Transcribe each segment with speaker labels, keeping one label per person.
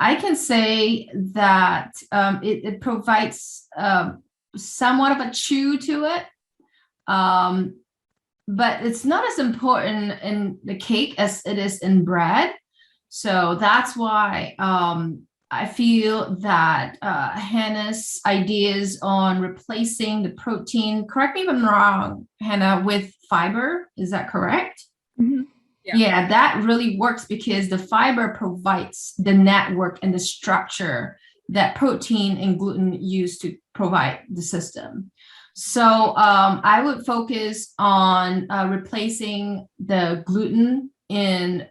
Speaker 1: I can say that it provides somewhat of a chew to it, but it's not as important in the cake as it is in bread. So that's why I feel that Hanna's ideas on replacing the protein, correct me if I'm wrong, Hanna, with fiber, is that correct?
Speaker 2: Mm-hmm.
Speaker 1: Yeah, that really works because the fiber provides the network and the structure that protein and gluten use to provide the system. So I would focus on replacing the gluten in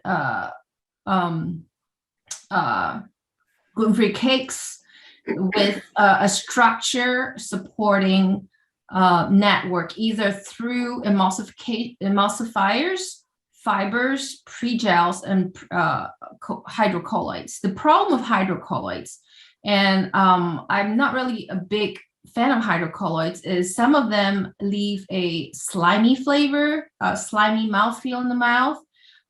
Speaker 1: gluten-free cakes with a structure supporting network, either through emulsifiers, fibers, pre-gels, and hydrocolloids. The problem with hydrocolloids, and I'm not really a big fan of hydrocolloids, is some of them leave a slimy flavor, slimy mouthfeel in the mouth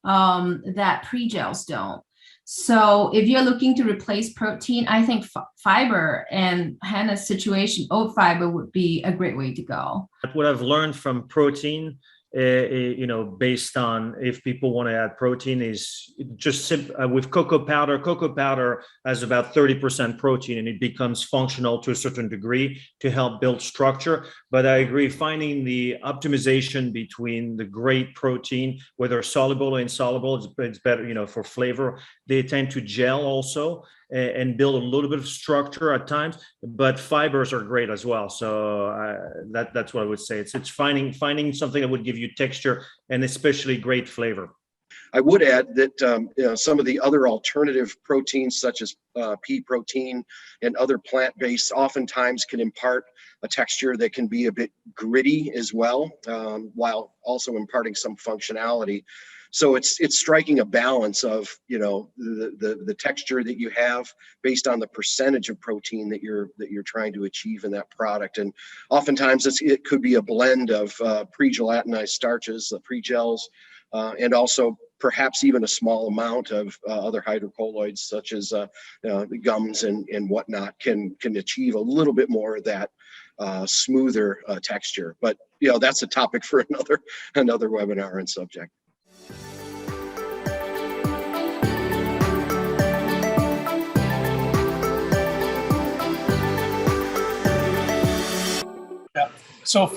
Speaker 1: that pre-gels don't. So if you're looking to replace protein, I think fiber, and Hanna's situation, oat fiber would be a great way to go.
Speaker 3: What I've learned from protein, based on if people want to add protein, is just with cocoa powder. Cocoa powder has about 30% protein, and it becomes functional to a certain degree to help build structure. But I agree, finding the optimization between the great protein, whether soluble or insoluble, it's better, for flavor. They tend to gel also and build a little bit of structure at times, but fibers are great as well. So that's what I would say. It's finding something that would give you texture and especially great flavor.
Speaker 4: I would add that some of the other alternative proteins, such as pea protein and other plant-based, oftentimes can impart a texture that can be a bit gritty as well, while also imparting some functionality. So it's striking a balance of the texture that you have based on the percentage of protein that you're trying to achieve in that product. And oftentimes it could be a blend of pre-gelatinized starches, the pre-gels, and also perhaps even a small amount of other hydrocolloids, such as the gums and whatnot, can achieve a little bit more of that smoother texture. But that's a topic for another webinar and subject.
Speaker 5: Yeah. So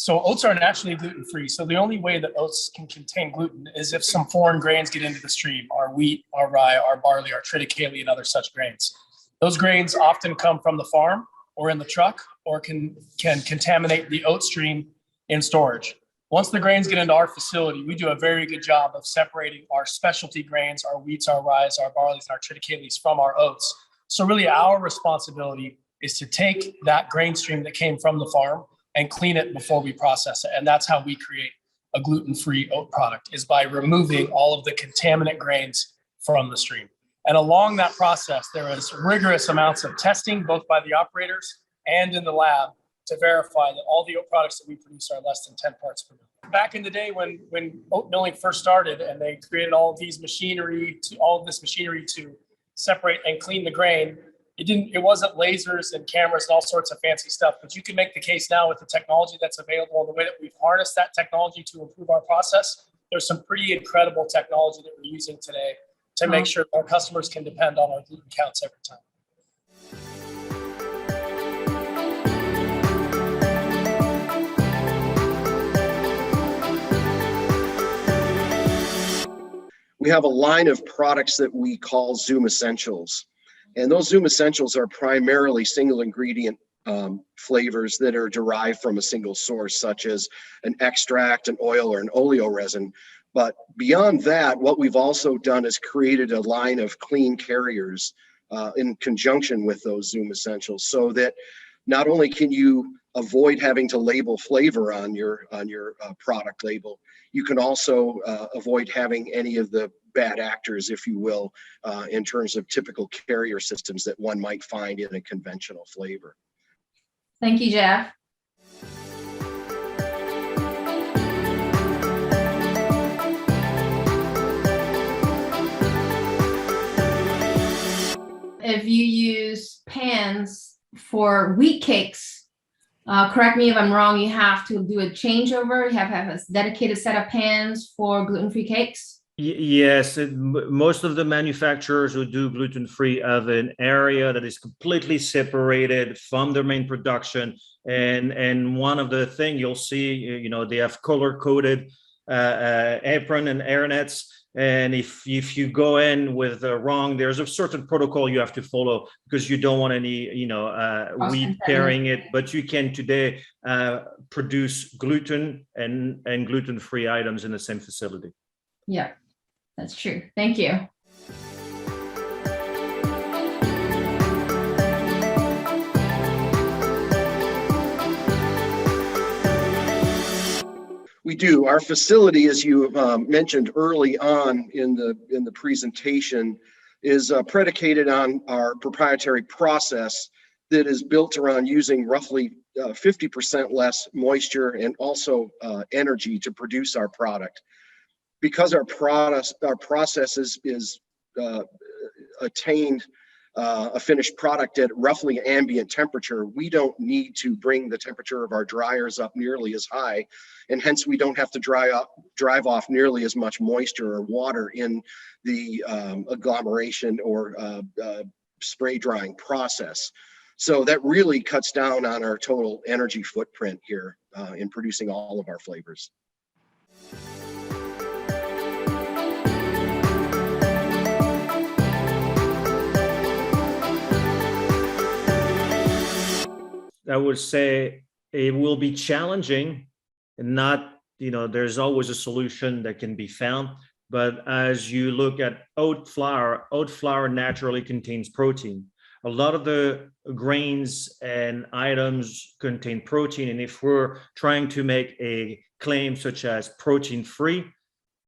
Speaker 5: oats are naturally gluten-free. So the only way that oats can contain gluten is if some foreign grains get into the stream: our wheat, our rye, our barley, our triticale, and other such grains. Those grains often come from the farm or in the truck, or can contaminate the oat stream in storage. Once the grains get into our facility, we do a very good job of separating our specialty grains, our wheats, our ryes, our barleys, and our triticales from our oats. So really our responsibility is to take that grain stream that came from the farm and clean it before we process it. And that's how we create a gluten-free oat product, is by removing all of the contaminant grains from the stream. And along that process, there is rigorous amounts of testing, both by the operators and in the lab, to verify that all the oat products that we produce are less than 10 parts per million. Back in the day when oat milling first started, and they created all of this machinery to separate and clean the grain, it wasn't lasers and cameras and all sorts of fancy stuff, but you can make the case now with the technology that's available and the way that we've harnessed that technology to improve our process. There's some pretty incredible technology that we're using today to make sure our customers can depend on our gluten counts every time.
Speaker 4: We have a line of products that we call ZoomEssentials. And those ZoomEssentials are primarily single ingredient flavors that are derived from a single source, such as an extract, an oil, or an oleo resin. But beyond that, what we've also done is created a line of clean carriers in conjunction with those Zoom Essentials, so that not only can you avoid having to label flavor on your product label, you can also avoid having any of the bad actors, if you will, in terms of typical carrier systems that one might find in a conventional flavor.
Speaker 1: Thank you, Jeff. If you use pans for wheat cakes, correct me if I'm wrong, you have to do a changeover. You have to have a dedicated set of pans for gluten-free cakes.
Speaker 3: Yes, most of the manufacturers who do gluten-free have an area that is completely separated from their main production. And one of the things you'll see, they have color-coded apron and airnets. And if you go in with the wrong, there's a certain protocol you have to follow, because you don't want any, wheat carrying it. But you can today produce gluten and gluten-free items in the same facility.
Speaker 1: Yeah, that's true. Thank you.
Speaker 4: We do. Our facility, as you mentioned early on in the presentation, is predicated on our proprietary process that is built around using roughly 50% less moisture and also energy to produce our product. Because our process is attained a finished product at roughly ambient temperature, we don't need to bring the temperature of our dryers up nearly as high, and hence we don't have to drive off nearly as much moisture or water in the agglomeration or spray drying process. So that really cuts down on our total energy footprint here in producing all of our flavors.
Speaker 3: I would say it will be challenging, and not, there's always a solution that can be found. But as you look at oat flour naturally contains protein. A lot of the grains and items contain protein. And if we're trying to make a claim such as protein free,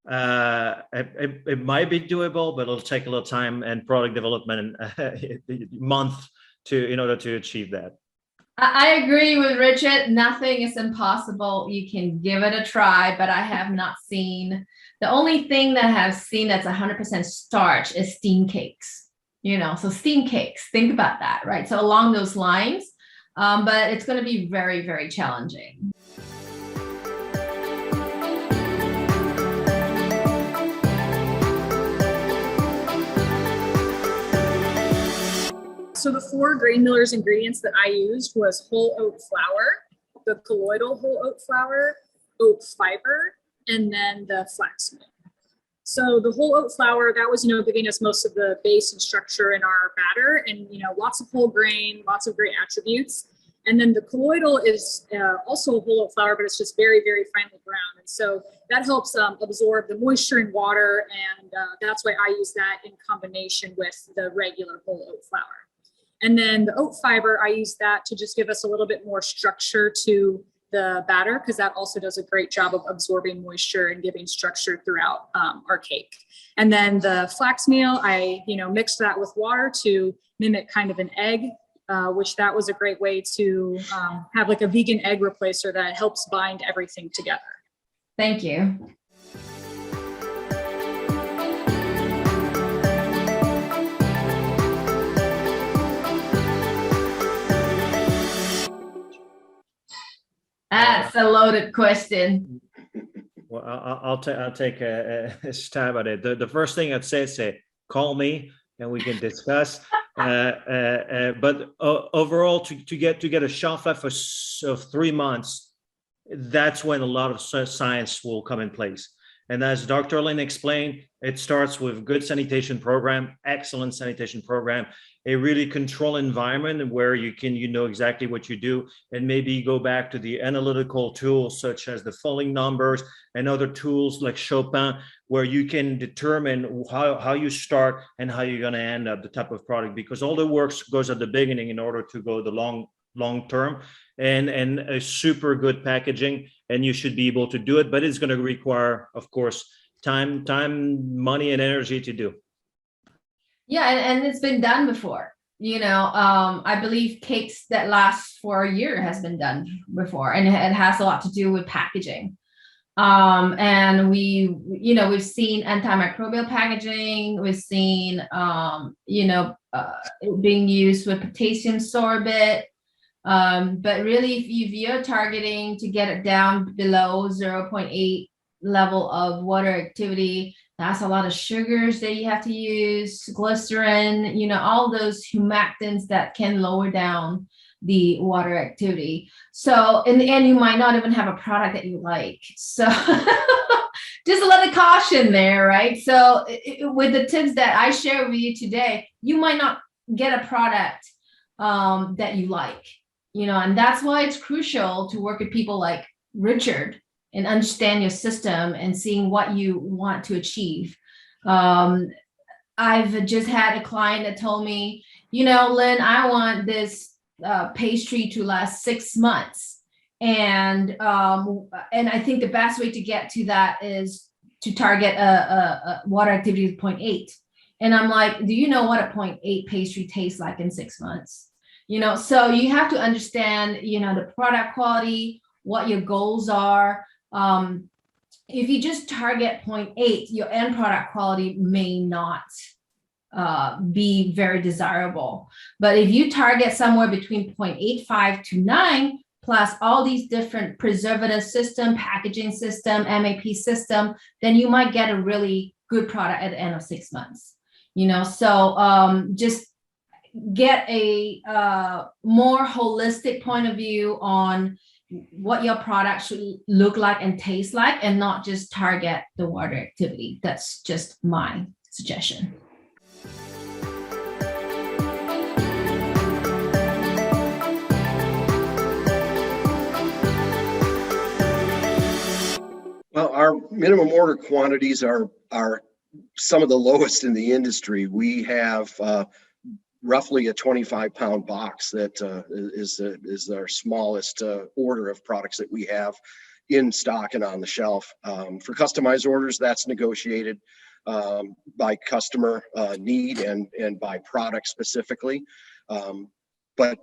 Speaker 3: it might be doable, but it'll take a little time and product development and month in order to achieve that.
Speaker 1: I agree with Richard. Nothing is impossible. You can give it a try, but I have not seen, the only thing that I have seen that's 100% starch is steam cakes, so steam cakes, think about that, right? So along those lines, but it's going to be very, very challenging.
Speaker 2: So the 4 grain millers ingredients that I used was whole oat flour, the colloidal whole oat flour, oat fiber, and then the flax meal. So the whole oat flour, that was, giving us most of the base and structure in our batter, and, lots of whole grain, lots of great attributes. And then the colloidal is also a whole oat flour, but it's just very, very finely ground. And so that helps absorb the moisture and water. And that's why I use that in combination with the regular whole oat flour. And then the oat fiber, I use that to just give us a little bit more structure to the batter, because that also does a great job of absorbing moisture and giving structure throughout our cake. And then the flax meal, I mixed that with water to mimic kind of an egg, which that was a great way to have like a vegan egg replacer that helps bind everything together.
Speaker 1: Thank you. That's a loaded question.
Speaker 3: Well, I'll take a stab at it. The first thing I'd say, call me and we can discuss. But overall, to get a shelf life of 3 months, that's when a lot of science will come in place. And as Dr. Lin explained, it starts with good sanitation program, excellent sanitation program, a really controlled environment where you know exactly what you do, and maybe go back to the analytical tools such as the falling numbers and other tools like Chopin, where you can determine how you start and how you're going to end up the type of product, because all the work goes at the beginning in order to go the long term, and a super good packaging, and you should be able to do it, but it's going to require, of course, time, money, and energy to do.
Speaker 1: Yeah, and it's been done before. I believe cakes that last for a year has been done before, and it has a lot to do with packaging. And we've seen antimicrobial packaging. We've seen, being used with potassium sorbate. But really, if you're targeting to get it down below 0.8 level of water activity, that's a lot of sugars that you have to use, glycerin, all those humectants that can lower down the water activity. So in the end, you might not even have a product that you like. So just a little caution there, right? So with the tips that I share with you today, you might not get a product that you like, and that's why it's crucial to work with people like Richard and understand your system and seeing what you want to achieve. I've just had a client that told me, Lynn, I want this pastry to last 6 months. And I think the best way to get to that is to target a water activity of 0.8. And I'm like, do you know what a 0.8 pastry tastes like in 6 months? So you have to understand, the product quality, what your goals are. If you just target 0.8, your end product quality may not be very desirable. But if you target somewhere between 0.85 to 9, plus all these different preservative system, packaging system, MAP system, then you might get a really good product at the end of 6 months. So just get a more holistic point of view on what your product should look like and taste like, and not just target the water activity. That's just my suggestion.
Speaker 4: Well, our minimum order quantities are some of the lowest in the industry. We have roughly a 25-pound box that is our smallest order of products that we have in stock and on the shelf. For customized orders, that's negotiated by customer need and by product specifically. But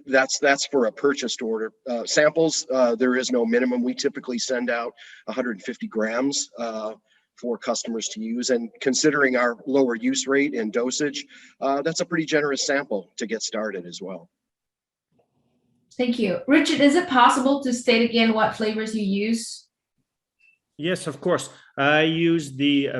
Speaker 4: that's for a purchased order. Samples, there is no minimum. We typically send out 150 grams for customers to use, and considering our lower use rate and dosage, that's a pretty generous sample to get started as well.
Speaker 1: Thank you. Richard, is it possible to state again what flavors you use?
Speaker 3: Yes, of course. I use the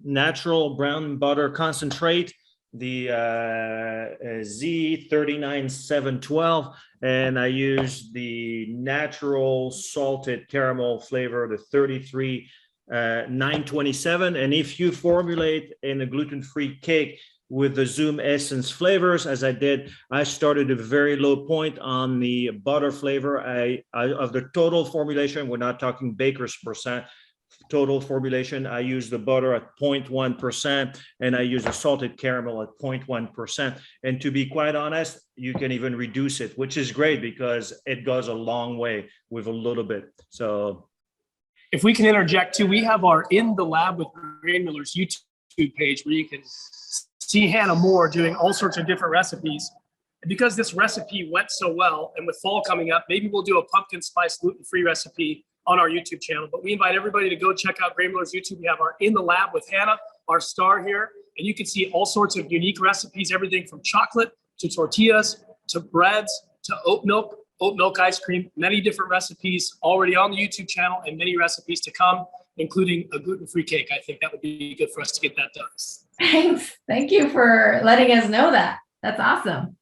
Speaker 3: natural brown butter concentrate, the Z39712, and I use the natural salted caramel flavor, the 33927. And if you formulate in a gluten-free cake with the ZoomEssence flavors, as I did, I started at a very low point on the butter flavor. I of the total formulation, we're not talking bakers percent, total formulation, I use the butter at 0.1%, and I use the salted caramel at 0.1%. And to be quite honest, you can even reduce it, which is great because it goes a long way with a little bit. So
Speaker 5: if we can interject too, we have our In the Lab with Granulars YouTube page where you can see Hanna Moore doing all sorts of different recipes. And because this recipe went so well, and with fall coming up, maybe we'll do a pumpkin spice gluten-free recipe on our YouTube channel. But we invite everybody to go check out Granulars YouTube. We have our In the Lab with Hanna, our star here, and you can see all sorts of unique recipes, everything from chocolate to tortillas to breads to oat milk ice cream, many different recipes already on the YouTube channel and many recipes to come, including a gluten-free cake. I think that would be good for us to get that done.
Speaker 1: Thanks. Thank you for letting us know that. That's awesome.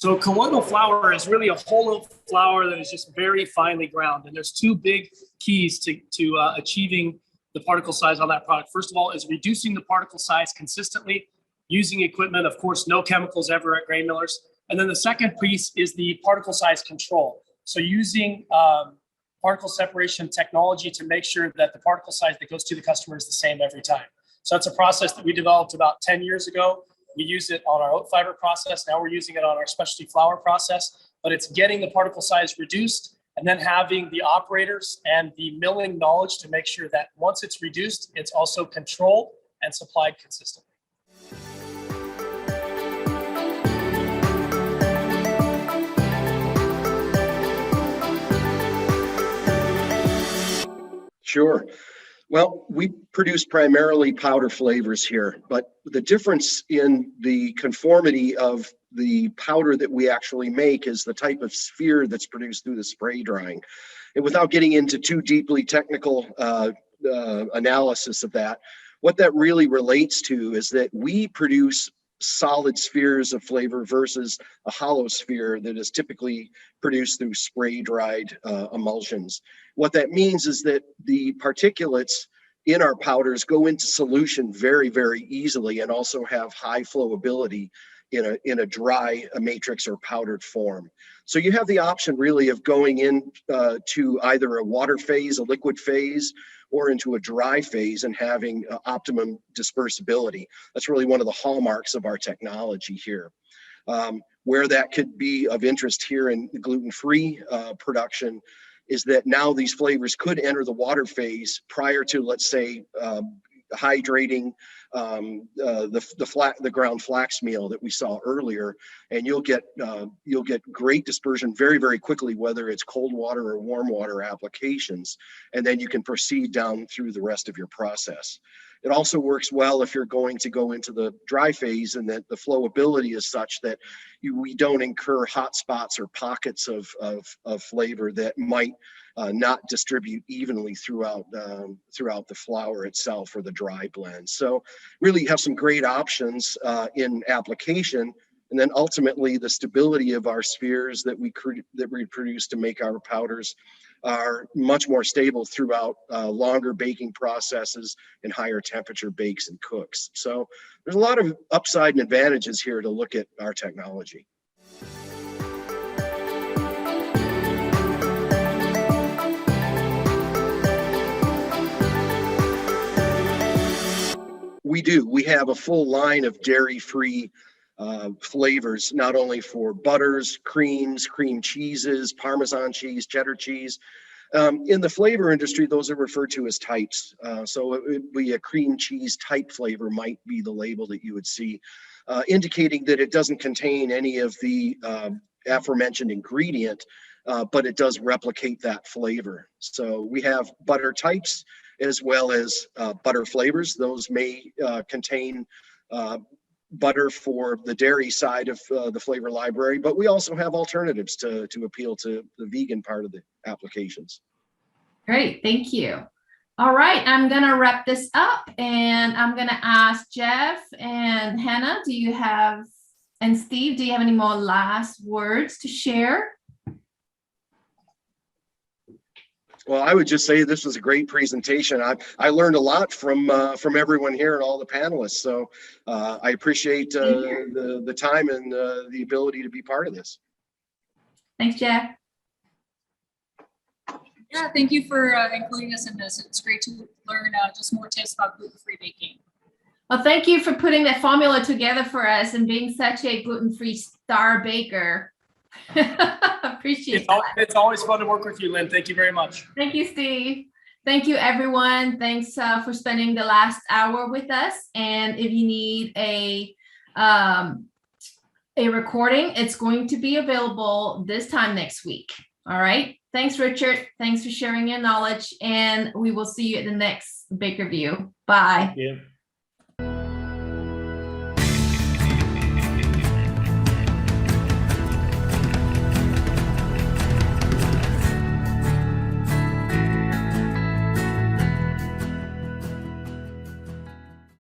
Speaker 5: So colloidal flour is really a whole oat flour that is just very finely ground. And there's two big keys to achieving the particle size on that product. First of all, is reducing the particle size consistently using equipment, of course, no chemicals ever at grain millers. And then the second piece is the particle size control. So using particle separation technology to make sure that the particle size that goes to the customer is the same every time. So that's a process that we developed about 10 years ago. We use it on our oat fiber process. Now we're using it on our specialty flour process, but it's getting the particle size reduced and then having the operators and the milling knowledge to make sure that once it's reduced, it's also controlled and supplied consistently.
Speaker 4: Sure. Well, we produce primarily powder flavors here, but the difference in the conformity of the powder that we actually make is the type of sphere that's produced through the spray drying. And without getting into too deeply technical analysis of that, what that really relates to is that we produce solid spheres of flavor versus a hollow sphere that is typically produced through spray dried emulsions. What that means is that the particulates in our powders go into solution very, very easily and also have high flowability in a dry matrix or powdered form. So you have the option really of going in to either a water phase, a liquid phase, or into a dry phase and having optimum dispersibility. That's really one of the hallmarks of our technology here. Where that could be of interest here in the gluten-free production is that now these flavors could enter the water phase prior to, let's say, hydrating the ground flax meal that we saw earlier, and you'll get great dispersion very, very quickly, whether it's cold water or warm water applications, and then you can proceed down through the rest of your process. It also works well if you're going to go into the dry phase, and that the flowability is such that we don't incur hot spots or pockets of flavor that might not distribute evenly throughout the flour itself or the dry blend. So really have some great options in application, and then ultimately the stability of our spheres that we produce to make our powders are much more stable throughout longer baking processes and higher temperature bakes and cooks. So there's a lot of upside and advantages here to look at our technology. We do. We have a full line of dairy-free flavors, not only for butters, creams, cream cheeses, Parmesan cheese, cheddar cheese. In the flavor industry, those are referred to as types. So it would be a cream cheese type flavor might be the label that you would see, indicating that it doesn't contain any of the aforementioned ingredient, but it does replicate that flavor. So we have butter types as well as butter flavors. Those may contain butter for the dairy side of the flavor library, but we also have alternatives to appeal to the vegan part of the applications.
Speaker 1: Great, thank you. All right, I'm gonna wrap this up, and I'm gonna ask Jeff and Hannah, and Steve, do you have any more last words to share?
Speaker 4: Well, I would just say this was a great presentation. I learned a lot from everyone here and all the panelists. So I appreciate the time and the ability to be part of this.
Speaker 1: Thanks, Jeff.
Speaker 2: Yeah, thank you for including us in this. It's great to learn just more tips about gluten-free baking.
Speaker 1: Well, thank you for putting that formula together for us and being such a gluten-free star baker. Appreciate that.
Speaker 5: It's always fun to work with you, Lynn. Thank you very much.
Speaker 1: Thank you, Steve. Thank you, everyone. Thanks for spending the last hour with us. And if you need a recording, it's going to be available this time next week. All right. Thanks, Richard. Thanks for sharing your knowledge. And we will see you at the next BAKERview. Bye.
Speaker 3: Yeah.